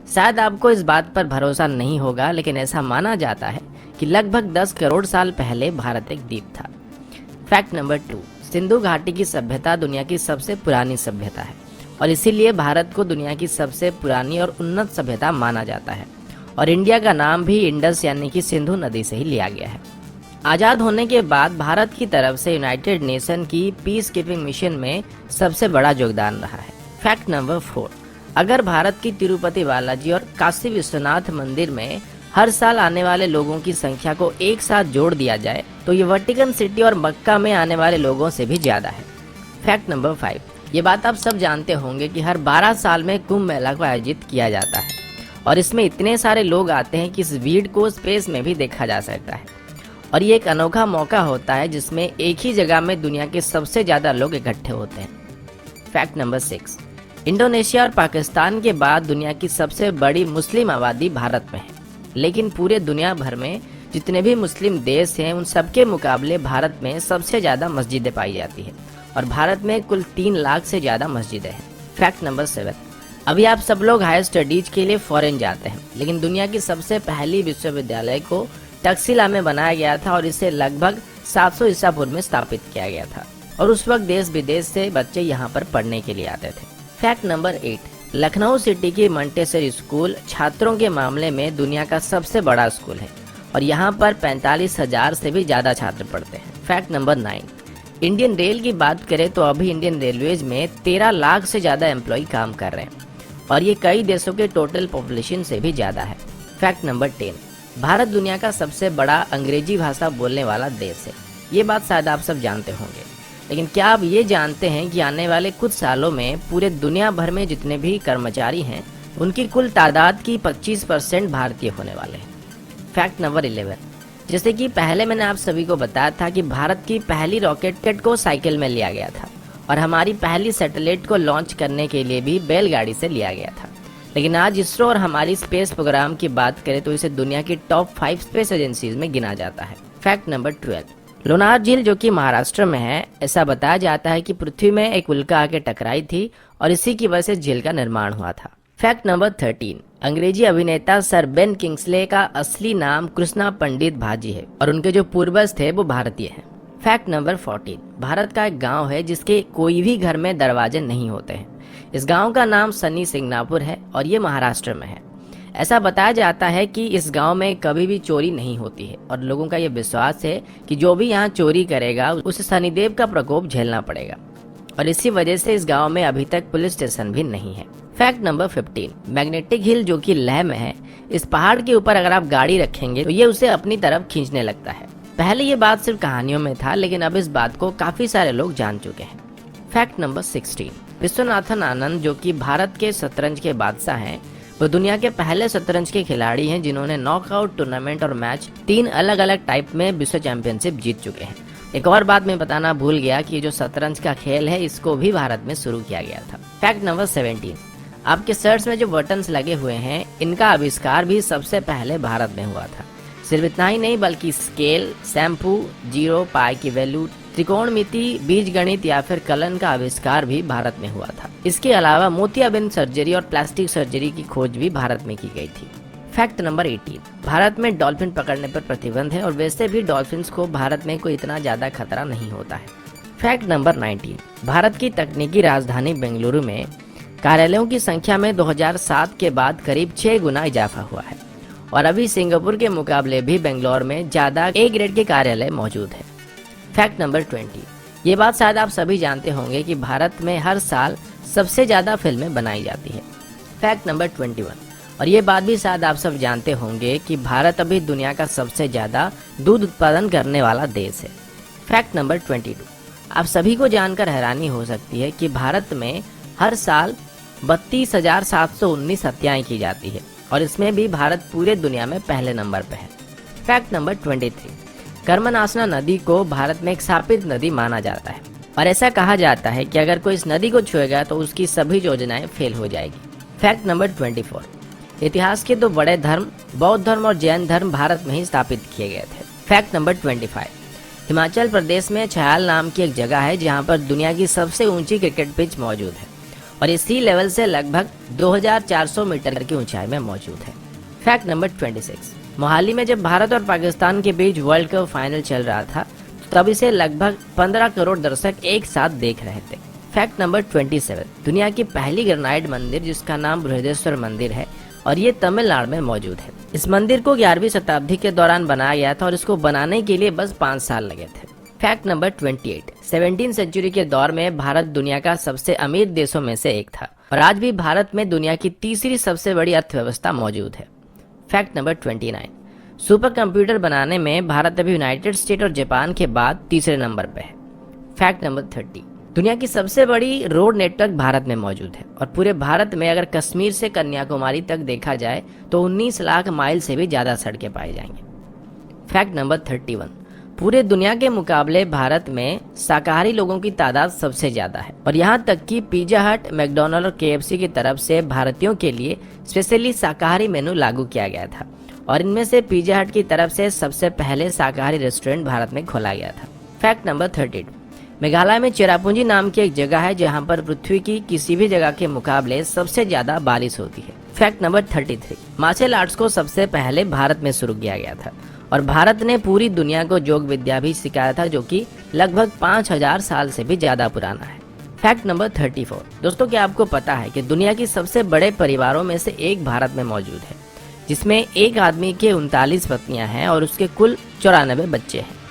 शायद आपको इस बात पर भरोसा नहीं होगा, लेकिन ऐसा माना जाता है कि लगभग 10 करोड़ साल पहले भारत एक द्वीप था। फैक्ट नंबर 2, सिंधु घाटी की सभ्यता दुनिया की सबसे पुरानी सभ्यता है और इसीलिए भारत को दुनिया की सबसे पुरानी और उन्नत सभ्यता माना जाता है। और इंडिया का नाम भी इंडस यानी कि सिंधु नदी से ही लिया गया है। आज़ाद होने के बाद भारत की तरफ से यूनाइटेड नेशन की पीस कीपिंग मिशन में सबसे बड़ा योगदान रहा है। फैक्ट नंबर 4, अगर भारत की तिरुपति बालाजी और काशी विश्वनाथ मंदिर में हर साल आने वाले लोगों की संख्या को एक साथ जोड़ दिया जाए तो ये वेटिकन सिटी और मक्का में आने वाले लोगों से भी ज्यादा है। फैक्ट नंबर 5, ये बात आप सब जानते होंगे कि हर 12 साल में कुंभ मेला को आयोजित किया जाता है और इसमें इतने सारे लोग आते हैं कि इस भीड़ को स्पेस में भी देखा जा सकता है और ये एक अनोखा मौका होता है जिसमें एक ही जगह में दुनिया के सबसे ज्यादा लोग इकट्ठे होते हैं। फैक्ट नंबर 6, इंडोनेशिया और पाकिस्तान के बाद दुनिया की सबसे बड़ी मुस्लिम आबादी भारत में है, लेकिन पूरे दुनिया भर में जितने भी मुस्लिम देश हैं उन सबके मुकाबले भारत में सबसे ज़्यादा मस्जिदें पाई जाती है और भारत में कुल 3 लाख से ज़्यादा मस्जिदें हैं। फैक्ट नंबर 7, अभी आप सब लोग हायर स्टडीज के लिए फॉरेन जाते हैं, लेकिन दुनिया की सबसे पहली विश्वविद्यालय को तक्षशिला में बनाया गया था और इसे लगभग 700 ईसा पूर्व में स्थापित किया गया था और उस वक्त देश विदेश से बच्चे यहाँ पर पढ़ने के लिए आते थे। फैक्ट नंबर 8, लखनऊ सिटी की मंटेसरी स्कूल छात्रों के मामले में दुनिया का सबसे बड़ा स्कूल है और यहाँ पर 45,000 से भी ज़्यादा छात्र पढ़ते हैं। फैक्ट नंबर 9, इंडियन रेल की बात करें तो अभी इंडियन रेलवेज में 13 लाख से ज़्यादा एम्प्लॉय काम कर रहे हैं और ये कई देशों के टोटल पॉपुलेशन से भी ज़्यादा है। फैक्ट नंबर 10, भारत दुनिया का सबसे बड़ा अंग्रेजी भाषा बोलने वाला देश है। ये बात शायद आप सब जानते होंगे, लेकिन क्या आप ये जानते हैं कि आने वाले कुछ सालों में पूरे दुनिया भर में जितने भी कर्मचारी हैं उनकी कुल तादाद की 25% भारतीय होने वाले हैं। फैक्ट नंबर 11, जैसे कि पहले मैंने आप सभी को बताया था कि भारत की पहली रॉकेट को साइकिल में लिया गया था और हमारी पहली सैटेलाइट को लॉन्च करने के लिए भी बैलगाड़ी से लिया गया था, लेकिन आज इसरो और हमारी स्पेस प्रोग्राम की बात करें तो इसे दुनिया की टॉप 5 स्पेस एजेंसीज में गिना जाता है। फैक्ट नंबर 12, लोनार झील जो कि महाराष्ट्र में है, ऐसा बताया जाता है कि पृथ्वी में एक उल्का आके टकराई थी और इसी की वजह से झील का निर्माण हुआ था। फैक्ट नंबर 13, अंग्रेजी अभिनेता सर बेन किंग्सले का असली नाम कृष्णा पंडित भाजी है और उनके जो पूर्वज थे वो भारतीय हैं। फैक्ट नंबर 14, भारत का एक गांव है जिसके कोई भी घर में दरवाजे नहीं होते हैं। इस गांव का नाम सनी सिंगनापुर है और ये महाराष्ट्र में है। ऐसा बताया जाता है कि इस गांव में कभी भी चोरी नहीं होती है और लोगों का ये विश्वास है कि जो भी यहाँ चोरी करेगा उसे शनिदेव का प्रकोप झेलना पड़ेगा और इसी वजह से इस गांव में अभी तक पुलिस स्टेशन भी नहीं है। फैक्ट नंबर 15, मैग्नेटिक हिल जो कि लेह में है, इस पहाड़ के ऊपर अगर आप गाड़ी रखेंगे तो ये उसे अपनी तरफ खींचने लगता है। पहले ये बात सिर्फ कहानियों में था, लेकिन अब इस बात को काफी सारे लोग जान चुके हैं। फैक्ट नंबर 16, विश्वनाथन आनंद जो कि भारत के शतरंज के बादशाह हैं, वो दुनिया के पहले शतरंज के खिलाड़ी हैं जिन्होंने नॉकआउट टूर्नामेंट और मैच 3 अलग अलग टाइप में विश्व चैंपियनशिप जीत चुके हैं। एक और बात मैं बताना भूल गया कि जो शतरंज का खेल है इसको भी भारत में शुरू किया गया था। फैक्ट नंबर 17, आपके शर्ट्स में जो बटन्स लगे हुए हैं इनका आविष्कार भी सबसे पहले भारत में हुआ था। सिर्फ इतना ही नहीं बल्कि स्केल, शैम्पू, जीरो, पाई की वैल्यू, त्रिकोणमिति, बीज गणित या फिर कलन का आविष्कार भी भारत में हुआ था। इसके अलावा मोतियाबिंद सर्जरी और प्लास्टिक सर्जरी की खोज भी भारत में की गई थी। फैक्ट नंबर 18, भारत में डॉल्फिन पकड़ने पर प्रतिबंध है और वैसे भी डॉल्फिन्स को भारत में कोई इतना ज्यादा खतरा नहीं होता है। फैक्ट नंबर 19, भारत की तकनीकी राजधानी बेंगलुरु में कार्यालयों की संख्या में 2007 के बाद करीब 6 गुना इजाफा हुआ है और अभी सिंगापुर के मुकाबले भी बेंगलोर में ज्यादा ए ग्रेड के कार्यालय मौजूद है। फैक्ट नंबर 20, ये बात शायद आप सभी जानते होंगे कि भारत में हर साल सबसे ज्यादा फिल्में बनाई जाती है। फैक्ट नंबर 21, और ये बात भी शायद आप सब जानते होंगे कि भारत अभी दुनिया का सबसे ज्यादा दूध उत्पादन करने वाला देश है। फैक्ट नंबर 22, आप सभी को जानकर हैरानी हो सकती है कि भारत में हर साल 32,719 हत्याएं की जाती है और इसमें भी भारत पूरे दुनिया में पहले नंबर पर है। फैक्ट नंबर 23, कर्मनाशना नदी को भारत में एक शापित नदी माना जाता है और ऐसा कहा जाता है कि अगर कोई इस नदी को छुएगा तो उसकी सभी योजनाएं फेल हो जाएगी। फैक्ट नंबर 24, इतिहास के 2 बड़े धर्म बौद्ध धर्म और जैन धर्म भारत में ही स्थापित किए गए थे। फैक्ट नंबर 25, हिमाचल प्रदेश में छयाल नाम की एक जगह है जहाँ पर दुनिया की सबसे ऊंची क्रिकेट पिच मौजूद है और ये सी लेवल से लगभग 2400 मीटर की ऊंचाई में मौजूद है। फैक्ट नंबर 26, मोहाली में जब भारत और पाकिस्तान के बीच वर्ल्ड कप फाइनल चल रहा था तब इसे लगभग 15 करोड़ दर्शक एक साथ देख रहे थे। फैक्ट नंबर 27, दुनिया की पहली ग्रेनाइट मंदिर जिसका नाम बृहदेश्वर मंदिर है और ये तमिलनाडु में मौजूद है। इस मंदिर को 11वीं शताब्दी के दौरान बनाया गया था और इसको बनाने के लिए बस 5 साल लगे थे। फैक्ट नंबर 28, 17वीं सेंचुरी के दौर में भारत दुनिया का सबसे अमीर देशों में से एक था और आज भी भारत में दुनिया की तीसरी सबसे बड़ी अर्थव्यवस्था मौजूद है। फैक्ट नंबर 29, सुपर कंप्यूटर बनाने में भारत अभी यूनाइटेड स्टेट और जापान के बाद तीसरे नंबर पे है। फैक्ट नंबर 30, दुनिया की सबसे बड़ी रोड नेटवर्क भारत में मौजूद है और पूरे भारत में अगर कश्मीर से कन्याकुमारी तक देखा जाए तो 19 लाख माइल से भी ज्यादा सड़कें पाई जाएंगी। फैक्ट नंबर 31, पूरे दुनिया के मुकाबले भारत में शाकाहारी लोगों की तादाद सबसे ज्यादा है और यहाँ तक कि पिज्जा हट, मैकडॉनल्ड और KFC की तरफ से भारतीयों के लिए स्पेशली शाकाहारी मेनू लागू किया गया था और इनमें से पिज्जा हट की तरफ से सबसे पहले शाकाहारी रेस्टोरेंट भारत में खोला गया था। फैक्ट नंबर 32, मेघालय में चेरापूंजी नाम की एक जगह है जहां पर पृथ्वी की किसी भी जगह के मुकाबले सबसे ज्यादा बारिश होती है। फैक्ट नंबर 33, मार्शल आर्ट्स को सबसे पहले भारत में शुरू किया गया था और भारत ने पूरी दुनिया को योग विद्या भी सिखाया था जो कि लगभग 5000 साल से भी ज्यादा पुराना है। फैक्ट नंबर 34, दोस्तों क्या आपको पता है कि दुनिया की सबसे बड़े परिवारों में से एक भारत में मौजूद है जिसमें एक आदमी के 39 पत्नियां हैं और उसके कुल 94 बच्चे हैं।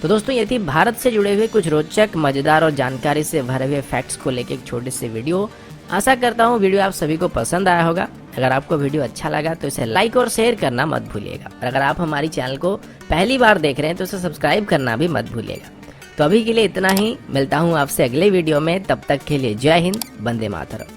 तो दोस्तों ये थी भारत से जुड़े हुए कुछ रोचक, मजेदार और जानकारी से भरे हुए फैक्ट्स को लेकर एक छोटी सी वीडियो। आशा करता हूँ वीडियो आप सभी को पसंद आया होगा। अगर आपको वीडियो अच्छा लगा तो इसे लाइक और शेयर करना मत भूलिएगा और अगर आप हमारी चैनल को पहली बार देख रहे हैं तो इसे सब्सक्राइब करना भी मत भूलिएगा। तो अभी के लिए इतना ही, मिलता हूँ आपसे अगले वीडियो में, तब तक के लिए जय हिंद, वंदे मातरम।